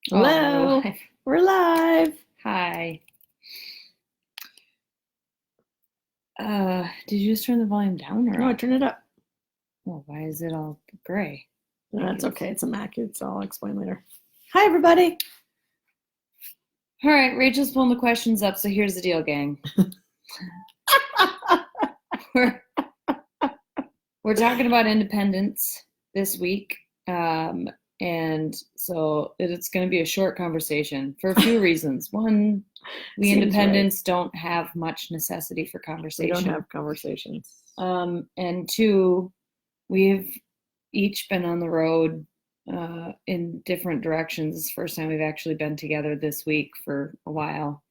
Hello. Oh, We're live. hi. Did you just turn the volume down or No, I up? turn it up. Well, why is it all gray? That's okay. It's a Mac. I'll explain later. Hi, everybody. All right, Rachel's pulling the questions up, so here's the deal, gang. We're talking about independence this week, and so it's going to be a short conversation for a few reasons. One, we Seems independents don't have much necessity for conversation. We don't have conversations. And two, we've each been on the road in different directions. It's the first time we've actually been together this week for a while.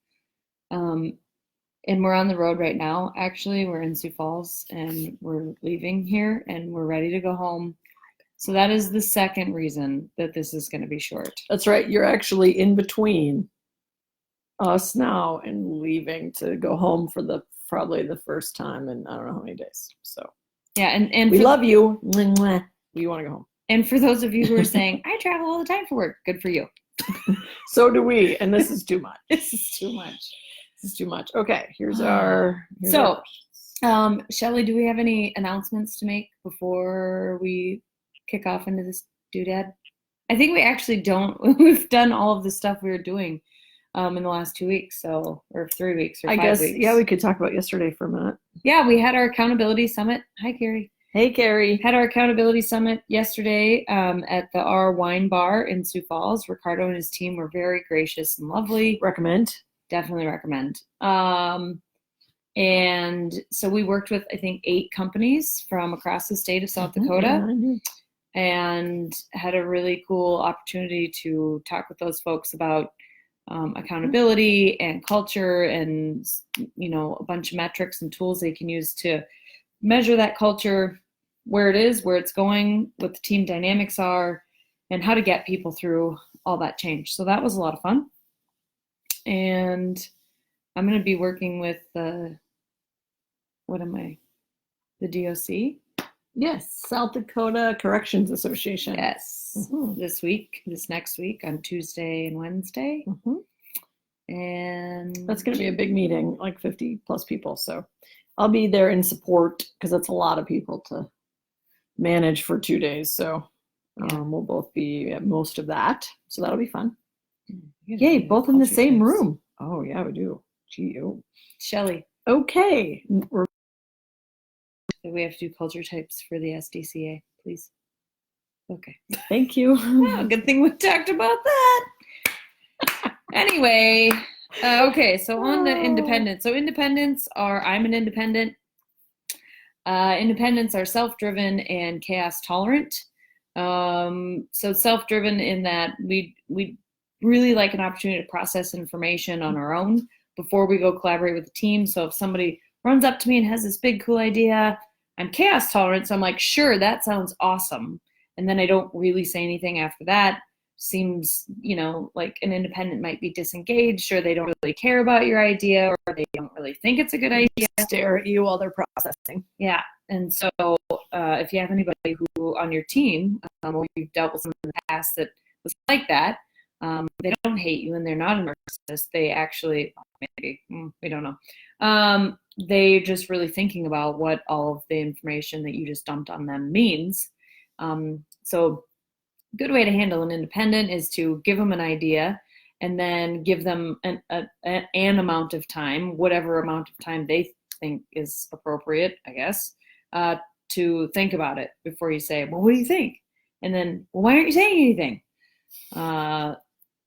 And we're on the road right now. Actually, we're in Sioux Falls and we're leaving here and we're ready to go home. So that is the second reason that this is going to be short. That's right. You're actually in between us now and leaving to go home for probably the first time in I don't know how many days. So yeah, and we love you. We want to go home. And for those of you who are saying, I travel all the time for work, good for you. So do we, and this is too much. This is too much. This is too much. Okay, here's our Shelly, do we have any announcements to make before we kick off into this doodad? I think we actually don't. We've done all of the stuff we were doing in the last 2 weeks, or 3 weeks, or 5 weeks. Yeah, we could talk about yesterday for a minute. Yeah, we had our accountability summit. Hi, Carrie. Hey, Carrie. Had our accountability summit yesterday at the R Wine Bar in Sioux Falls. Ricardo and his team were very gracious and lovely. Recommend. Definitely recommend. And so we worked with, I think, 8 companies from across the state of South Dakota, and had a really cool opportunity to talk with those folks about accountability and culture and, a bunch of metrics and tools they can use to measure that culture, where it is, where it's going, what the team dynamics are, and how to get people through all that change. So that was a lot of fun. And I'm going to be working with the DOC? Yes, South Dakota Corrections Association. Yes, this next week on Tuesday and Wednesday. And that's going to be a big meeting, like 50 plus people. So I'll be there in support because that's a lot of people to manage for 2 days. So we'll both be at most of that. So that'll be fun. Yay, both in the same room. Oh, yeah, we do. Gee, Shelly. Okay. We have to do culture types for the SDCA, please. Okay. Thank you. Good thing we talked about that. Anyway, okay, so on to independence. So independents are, I'm an independent. Independents are self-driven and chaos-tolerant. So self-driven in that we really like an opportunity to process information on our own before we go collaborate with the team. So if somebody runs up to me and has this big cool idea, I'm chaos tolerant, so I'm like, sure, that sounds awesome. And then I don't really say anything after that. Seems, like an independent might be disengaged, or they don't really care about your idea, or they don't really think it's a good idea. Stare at you while they're processing. Yeah. And so if you have anybody who on your team, or you've dealt with someone in the past that was like that, they don't hate you and they're not a narcissist. They actually, maybe, we don't know. They're just really thinking about what all of the information that you just dumped on them means. So a good way to handle an independent is to give them an idea and then give them an amount of time, whatever amount of time they think is appropriate, I guess, to think about it before you say, well, what do you think? And then, well, why aren't you saying anything?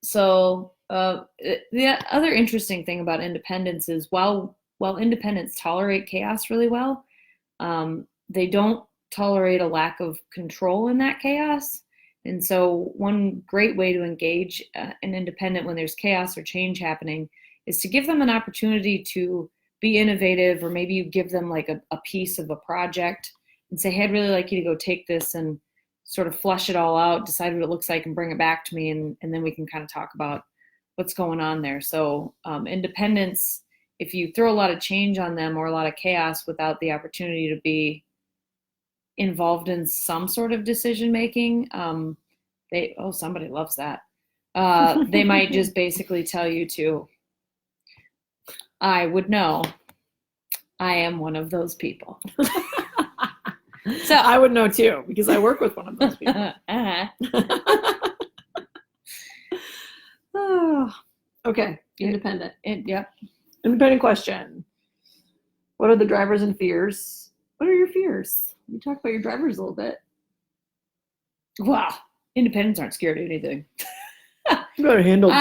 So the other interesting thing about independence is while independents tolerate chaos really well, they don't tolerate a lack of control in that chaos. And so one great way to engage an independent when there's chaos or change happening is to give them an opportunity to be innovative, or maybe you give them like a piece of a project and say, hey, I'd really like you to go take this and sort of flush it all out, decide what it looks like, and bring it back to me, and then we can kind of talk about what's going on there. So independence, if you throw a lot of change on them or a lot of chaos without the opportunity to be involved in some sort of decision making, somebody loves that. They might just basically tell you to, I would know. I am one of those people. So I would know too, because I work with one of those people. Oh, okay, independent. Yep. Independent question. What are the drivers and fears? What are your fears? You talked about your drivers a little bit. Wow. Independents aren't scared of anything. You better handle.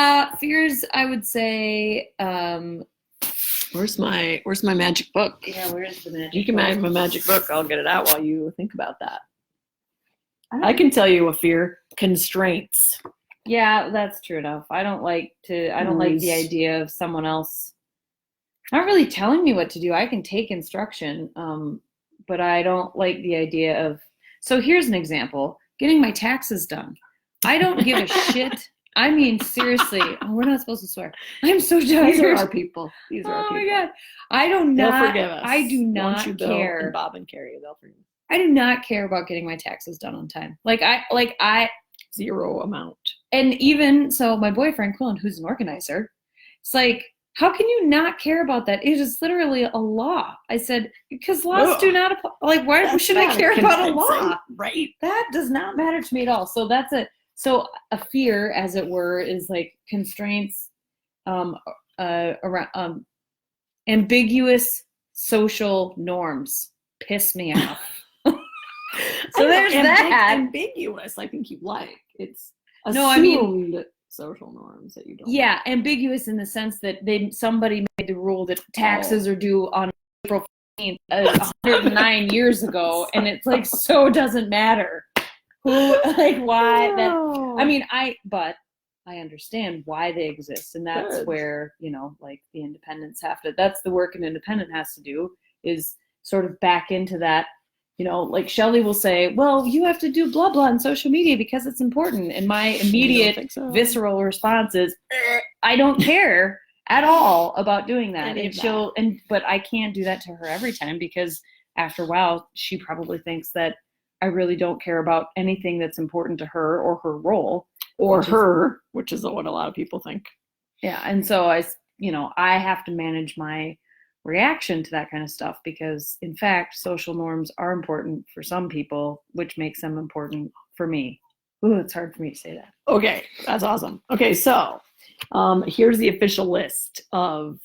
Fears, I would say. Where's my magic book? Yeah, where is the magic book? You can have my magic book. I'll get it out while you think about that. I can tell you a fear: constraints. Yeah, that's true enough. I don't like the idea of someone else not really telling me what to do. I can take instruction, but I don't like the idea of. So here's an example: getting my taxes done. I don't give a shit. I mean, seriously. Oh, we're not supposed to swear. I'm so tired. These are our people. Oh my God. They'll forgive us. I do not care. And Bob and Carrie, they'll forgive us. I do not care about getting my taxes done on time. I zero amount. And even so, my boyfriend Quillen, who's an organizer, it's like, how can you not care about that? It is literally a law. I said, because laws do not apply. Like, why should I care about a law? Right. That does not matter to me at all. So So a fear, as it were, is like constraints around ambiguous social norms piss me off. So there's that. Ambiguous, I think you like. It's assumed social norms that you don't. Yeah, ambiguous in the sense that somebody made the rule that taxes are due on April 15th, 109 years ago, and it's like so doesn't matter. Why that? I mean, but I understand why they exist, and that's where like the independents have to. That's the work an independent has to do, is sort of back into that. Like Shelley will say, well, you have to do blah, blah on social media because it's important. And my immediate visceral response is, I don't care at all about doing that. But I can't do that to her every time, because after a while, she probably thinks that I really don't care about anything that's important to her or her role. Which is what a lot of people think. Yeah. And so I have to manage my reaction to that kind of stuff, because in fact social norms are important for some people, which makes them important for me. Ooh, it's hard for me to say that. Okay, that's awesome. Okay, so here's the official list of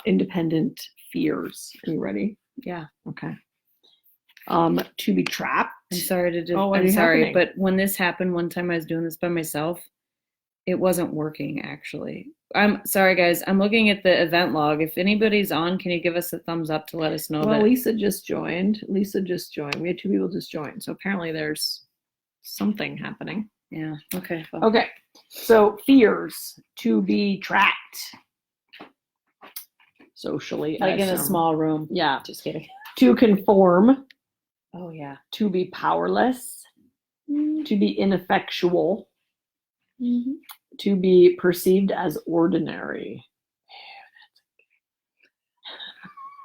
independent fears. Are you ready? Yeah. Okay. To be trapped. I'm sorry, but when this happened one time, I was doing this by myself. It wasn't working, actually. I'm sorry, guys. I'm looking at the event log. If anybody's on, can you give us a thumbs up to let us know that? Lisa just joined. We had 2 people just join. So apparently there's something happening. Yeah. Okay. Well. Okay. So fears: to be trapped socially. Like in a small room. Yeah. Just kidding. To conform. Oh, yeah. To be powerless. Mm-hmm. To be ineffectual. Mm-hmm. To be perceived as ordinary.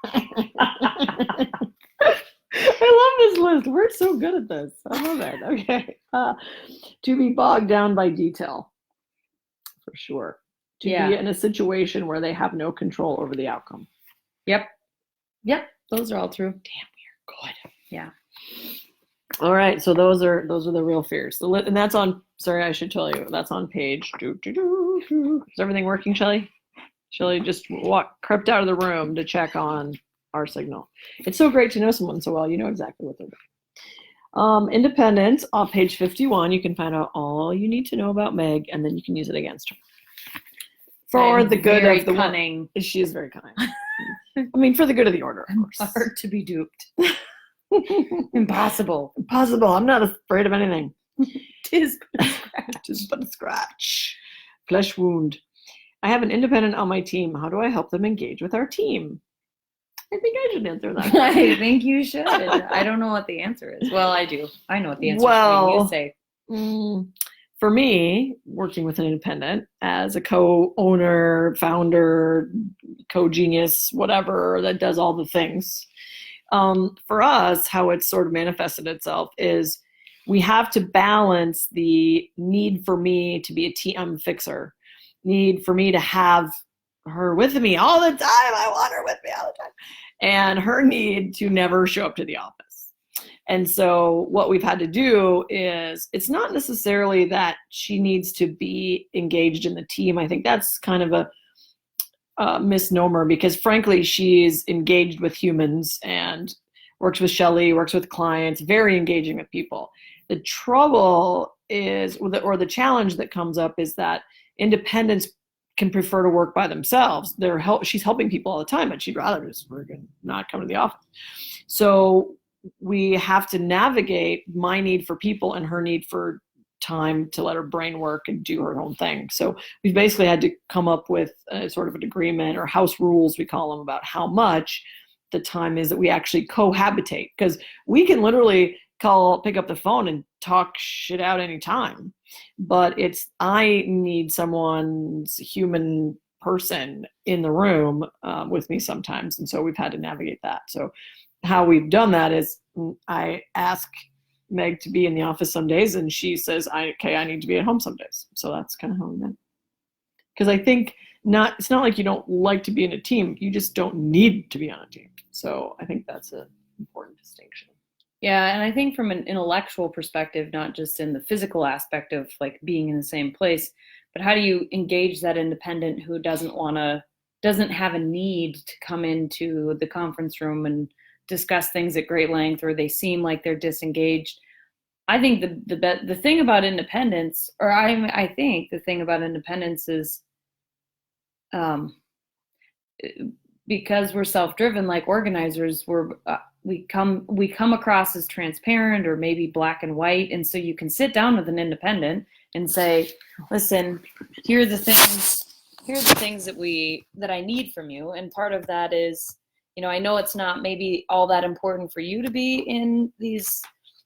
I love this list. We're so good at this. I love it. Okay. To be bogged down by detail. For sure. To be in a situation where they have no control over the outcome. Yep. Those are all true. Damn, we are good. Yeah. All right, so those are the real fears. And that's on. Sorry, I should tell you. That's on page. Is everything working, Shelley? Shelley just crept out of the room to check on our signal. It's so great to know someone so well. You know exactly what they're doing. Independence, off page 51. You can find out all you need to know about Meg, and then you can use it against her. For the good of the cunning. She is very cunning. I mean, for the good of the order, of course. Hard to be duped. Impossible. I'm not afraid of anything. Tis but a scratch. Flesh wound. I have an independent on my team. How do I help them engage with our team? I think I should answer that. I think you should. I don't know what the answer is. Well, I do. I know what the answer is. You say. For me, working with an independent as a co-owner, founder, co-genius, whatever, that does all the things. For us, how it's sort of manifested itself is we have to balance the need for me to be a team fixer, need for me to have her with me all the time. I want her with me all the time. And her need to never show up to the office. And so what we've had to do is, it's not necessarily that she needs to be engaged in the team. I think that's kind of a misnomer, because frankly, she's engaged with humans and works with Shelley, works with clients, very engaging with people. The trouble is, or the challenge that comes up, is that independents can prefer to work by themselves. She's helping people all the time, but she'd rather just not come to the office. So we have to navigate my need for people and her need for time to let her brain work and do her own thing. So we've basically had to come up with a sort of an agreement, or house rules, we call them, about how much the time is that we actually cohabitate. Because we can literally pick up the phone and talk shit out anytime, but I need someone's human person in the room with me sometimes. And so we've had to navigate that. So how we've done that is, I ask Meg to be in the office some days, and she says, I need to be at home some days. So that's kind of how we met. Because I think it's not like you don't like to be in a team, you just don't need to be on a team. So I think that's an important distinction. Yeah, and I think from an intellectual perspective, not just in the physical aspect of like being in the same place, but how do you engage that independent who doesn't have a need to come into the conference room and discuss things at great length, or they seem like they're disengaged. I think the thing about independence, I think the thing about independence is, because we're self-driven, like organizers, we come across as transparent, or maybe black and white, and so you can sit down with an independent and say, listen, here are the things that I need from you, and part of that is, I know it's not maybe all that important for you to be in these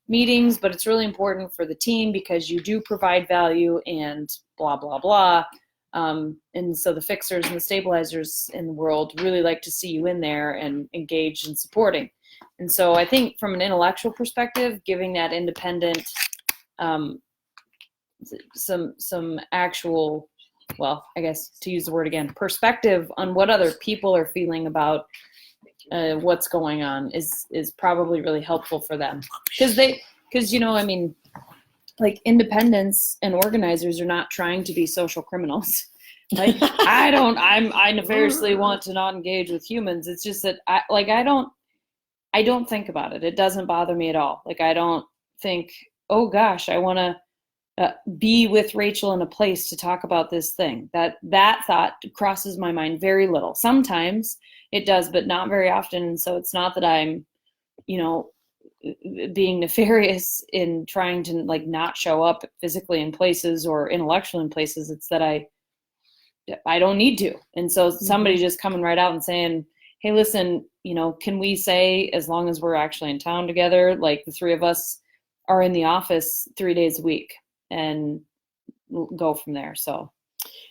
meetings, but it's really important for the team because you do provide value and blah, blah, blah. And so the fixers and the stabilizers in the world really like to see you in there and engaged and supporting. And so I think from an intellectual perspective, giving that independent some actual, well, I guess to use the word again, perspective on what other people are feeling about what's going on is probably really helpful for them. Because like independents and organizers are not trying to be social criminals. Like I nefariously want to not engage with humans. It's just that I don't think about it. It doesn't bother me at all. Like I don't think, oh gosh, I want to be with Rachel in a place to talk about this thing. That thought crosses my mind very little. Sometimes it does, but not very often. And so it's not that I'm, being nefarious in trying to like not show up physically in places or intellectually in places. It's that I don't need to. And so somebody just coming right out and saying, hey, listen, can we say, as long as we're actually in town together, like the three of us are in the office 3 days a week, and go from there. So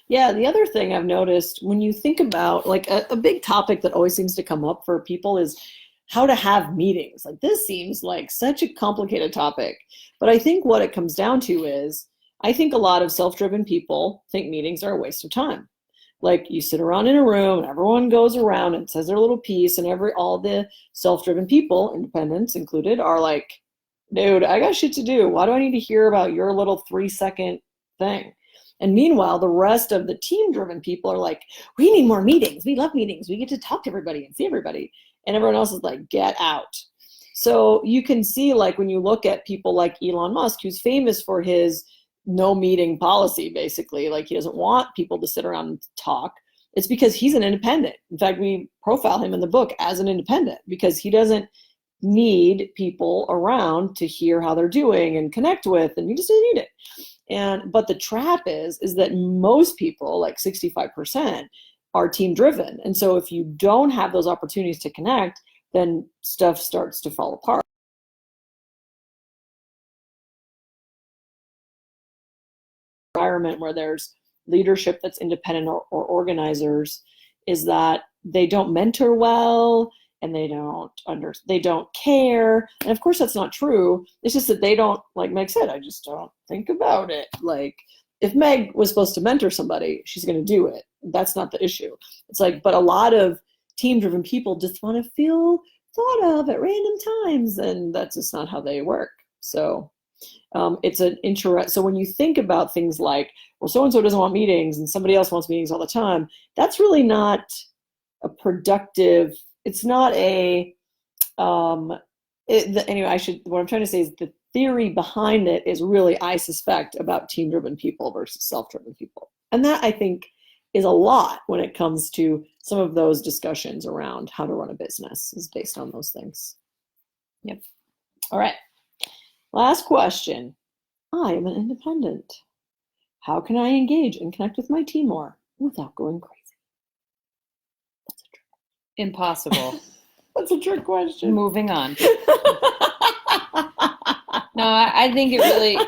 yeah, the other thing I've noticed when you think about like a big topic that always seems to come up for people is how to have meetings. Like this seems like such a complicated topic, but I think what it comes down to is, I think a lot of self-driven people think meetings are a waste of time. Like you sit around in a room and everyone goes around and says their little piece, and all the self-driven people, independents included, are like, dude, I got shit to do. Why do I need to hear about your little 3-second thing? And meanwhile, the rest of the team-driven people are like, we need more meetings. We love meetings. We get to talk to everybody and see everybody. And everyone else is like, get out. So you can see, like, when you look at people like Elon Musk, who's famous for his no meeting policy, basically, like he doesn't want people to sit around and talk. It's because he's an independent. In fact, we profile him in the book as an independent because he doesn't need people around to hear how they're doing and connect with, and he just doesn't need it. But the trap is that most people, like 65%, are team driven. And so if you don't have those opportunities to connect, then stuff starts to fall apart. Environment where there's leadership that's independent or organizers is that they don't mentor well. and they don't care. And of course that's not true. It's just that they don't, like Meg said, I just don't think about it. Like if Meg was supposed to mentor somebody, she's going to do it. That's not the issue. It's like, but a lot of team-driven people just want to feel thought of at random times, and that's just not how they work. So it's an interest. So when you think about things like, well, so-and-so doesn't want meetings and somebody else wants meetings all the time, that's really not a productive, it's not a, anyway, what I'm trying to say is the theory behind it is really, I suspect, about team-driven people versus self-driven people. And that, I think, is a lot when it comes to some of those discussions around how to run a business, is based on those things. Yep. All right. Last question. I am an independent. How can I engage and connect with my team more without going crazy? That's a trick. Impossible. That's a trick question. Moving on. No, I think it really.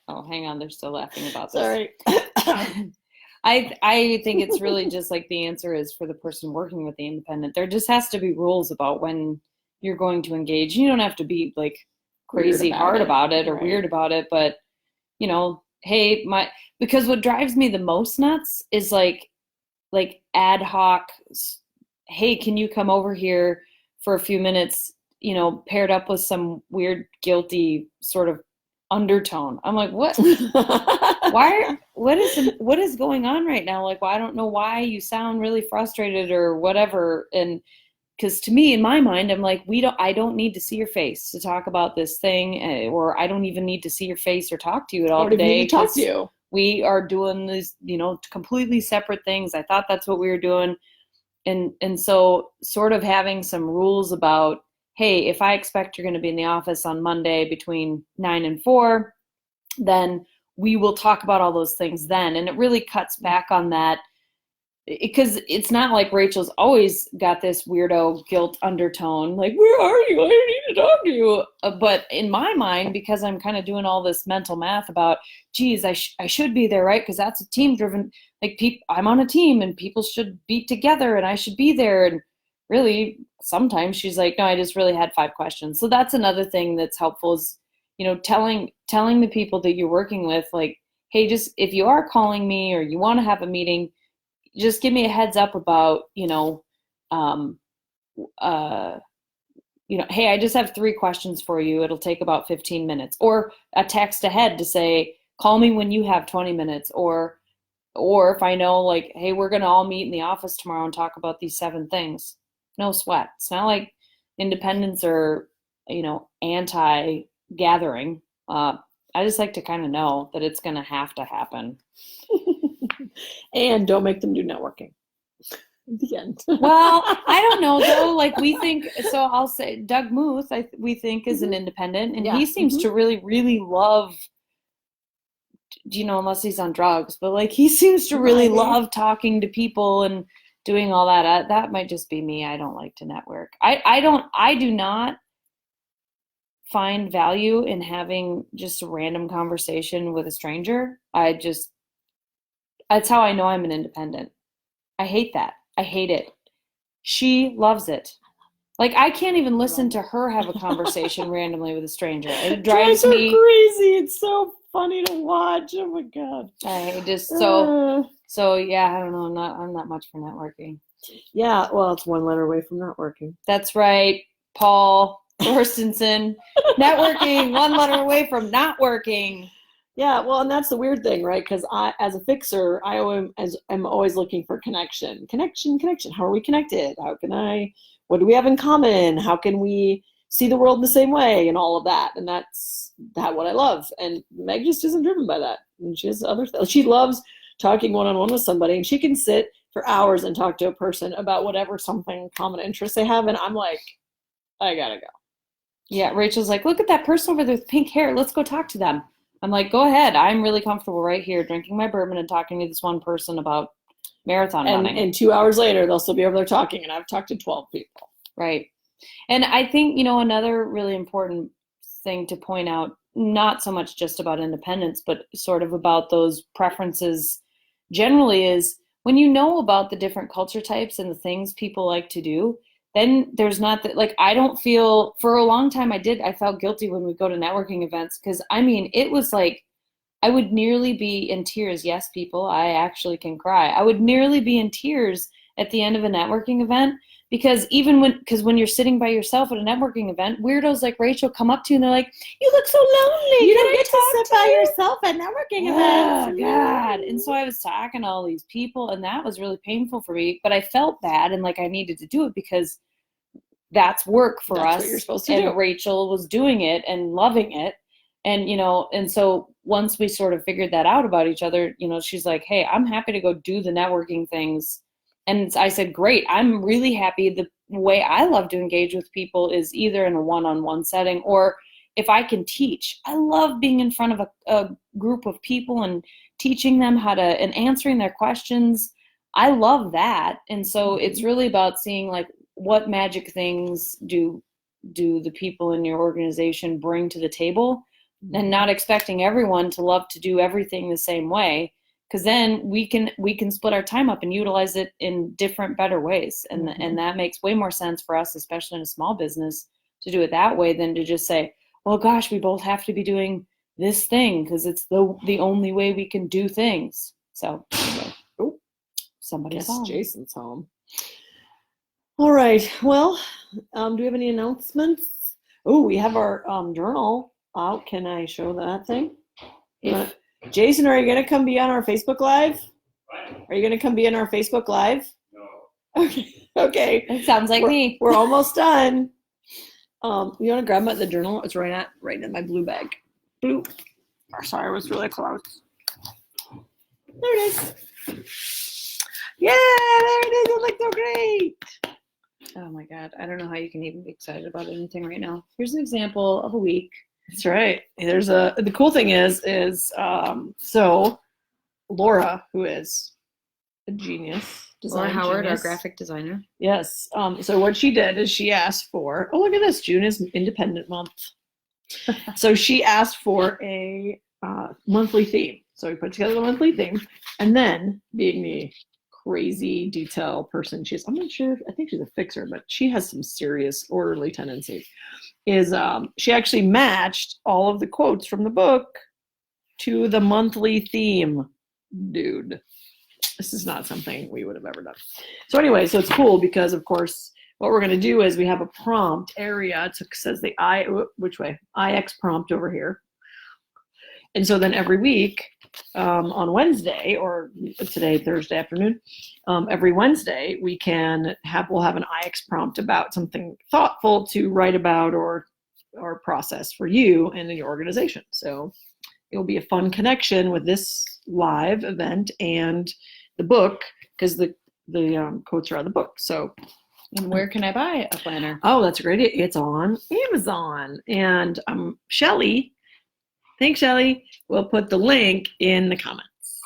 Oh, hang on. They're still laughing about this. Sorry. I think it's really just like the answer is for the person working with the independent. There just has to be rules about when you're going to engage. You don't have to be like crazy hard about it or weird about it, but you know, hey, because what drives me the most nuts is like ad hoc, hey, can you come over here for a few minutes, you know, paired up with some weird guilty sort of undertone. I'm like, what? What is going on right now? Like, well, I don't know why you sound really frustrated or whatever. And because to me, in my mind, I'm like, I don't need to see your face to talk about this thing, or I don't even need to see your face or talk to you at all today. Talk to you. We are doing these, you know, completely separate things. I thought that's what we were doing. And so sort of having some rules about, hey, if I expect you're going to be in the office on Monday between 9 and 4, then we will talk about all those things then. And it really cuts back on that, because it's not like Rachel's always got this weirdo guilt undertone, like, where are you? I need to talk to you. But in my mind, because I'm kind of doing all this mental math about, geez, I should be there, right? Because that's a team-driven, like, I'm on a team and people should be together and I should be there. And really, sometimes she's like, no, I just really had 5 questions. So that's another thing that's helpful is, you know, telling the people that you're working with, like, hey, just if you are calling me or you want to have a meeting, just give me a heads up about, hey, I just have 3 questions for you. It'll take about 15 minutes, or a text ahead to say, call me when you have 20 minutes, or if I know, like, hey, we're going to all meet in the office tomorrow and talk about these 7 things. No sweat. It's not like independents are, you know, anti-gathering. I just like to kind of know that it's going to have to happen. And don't make them do networking. The end. Well, I don't know though. Like, we think, so I'll say Doug Muth, we think is an independent, and he seems to really, really love, you know, unless he's on drugs, but like he seems to really love talking to people and doing all that. That might just be me. I don't like to network. I do not find value in having just a random conversation with a stranger. That's how I know I'm an independent. I hate that. I hate it. She loves it. Like, I can't even listen to her have a conversation randomly with a stranger. It drives me crazy. It's so funny to watch. Oh my God. I just so yeah, I don't know. I'm not much for networking. Yeah, well, it's 1 letter away from not working. That's right, Paul Thorstensen. Networking, 1 letter away from not working. Yeah, well, and that's the weird thing, right? Because as a fixer, I'm always looking for connection. How are we connected? What do we have in common? How can we see the world in the same way, and all of that? And that's what I love. And Meg just isn't driven by that. And she has other things. She loves talking one-on-one with somebody, and she can sit for hours and talk to a person about whatever something common interest they have. And I'm like, I gotta go. Yeah, Rachel's like, look at that person over there with pink hair. Let's go talk to them. I'm like, go ahead. I'm really comfortable right here drinking my bourbon and talking to this one person about marathon running. And 2 hours later, they'll still be over there talking, and I've talked to 12 people. Right. And I think, you know, another really important thing to point out, not so much just about independence, but sort of about those preferences generally, is when you know about the different culture types and the things people like to do, then there's not that, like, I don't feel, for a long time I felt guilty when we go to networking events, because I mean, it was like, I would nearly be in tears. Yes, people, I actually can cry. I would nearly be in tears at the end of a networking event, because when you're sitting by yourself at a networking event, weirdos like Rachel come up to you and they're like, "You look so lonely. You Can don't I get to talk sit by you?" yourself at networking Oh, events. God. And so I was talking to all these people, and that was really painful for me. But I felt bad, and like I needed to do it because that's work for That's us. what you're supposed to and do. Rachel was doing it and loving it. And, and so once we sort of figured that out about each other, she's like, "Hey, I'm happy to go do the networking things." And I said, "Great. I'm really happy. The way I love to engage with people is either in a one-on-one setting, or if I can teach. I love being in front of a group of people and teaching them and answering their questions. I love that." And so it's really about seeing, like, what magic things do the people in your organization bring to the table, and not expecting everyone to love to do everything the same way, because then we can split our time up and utilize it in different, better ways. And that makes way more sense for us, especially in a small business, to do it that way than to just say, "Well, gosh, we both have to be doing this thing because it's the only way we can do things." So anyway, somebody's home. Jason's home. All right. Well, do we have any announcements? Oh, we have our journal out. Can I show that thing? Jason, are you going to come be on our Facebook Live? What? Are you going to come be on our Facebook Live? No. Okay. That sounds like me. We're almost done. You want to grab the journal? It's right in my blue bag. Blue. Oh, sorry, I was really close. There it is. Yeah, there it is. It looks so great. Oh my God. I don't know how you can even be excited about anything right now. Here's an example of a week. That's right. The cool thing is so Laura, who is a genius, Laura Howard, our graphic designer. Yes. So what she did is she asked for, oh, look at this, June is Independent Month. So she asked for a monthly theme. So we put together the monthly theme, and then, being the crazy detail person she is, I'm not sure, I think she's a fixer, but she has some serious orderly tendencies, is she actually matched all of the quotes from the book to the monthly theme. Dude, this is not something we would have ever done. So anyway, so it's cool because, of course, what we're going to do is we have a prompt area. It says the IX prompt over here. And so then every week on Wednesday, or today, Thursday afternoon, every Wednesday we'll have an IX prompt about something thoughtful to write about or process for you and in your organization. So it'll be a fun connection with this live event and the book, because the quotes are on the book. So, and where can I buy a planner? Oh, that's great. It's on Amazon. And Shelly, thanks, Shelly, we'll put the link in the comments.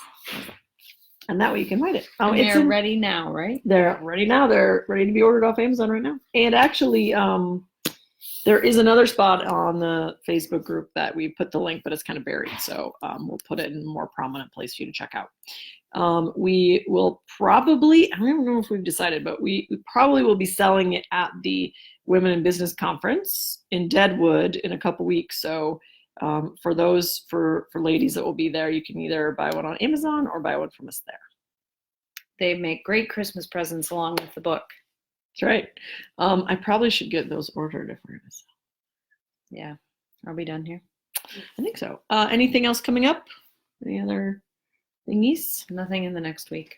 And that way you can write it. Oh, they're ready now, right? They're ready now. They're ready to be ordered off Amazon right now. And actually, there is another spot on the Facebook group that we put the link, but it's kind of buried. So we'll put it in a more prominent place for you to check out. We will probably, I don't know if we've decided, but we probably will be selling it at the Women in Business Conference in Deadwood in a couple weeks. So for ladies that will be there, you can either buy one on Amazon or buy one from us there. They make great Christmas presents along with the book. That's right. I probably should get those ordered if we're going to sell. Yeah. Are we done here? I think so. Anything else coming up? Any other thingies? Nothing in the next week.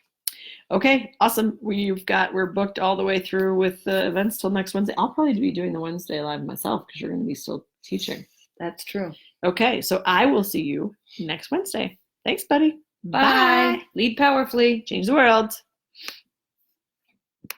Okay, awesome. We're booked all the way through with the events till next Wednesday. I'll probably be doing the Wednesday live myself because you're going to be still teaching. That's true. Okay, so I will see you next Wednesday. Thanks, buddy. Bye. Lead powerfully. Change the world.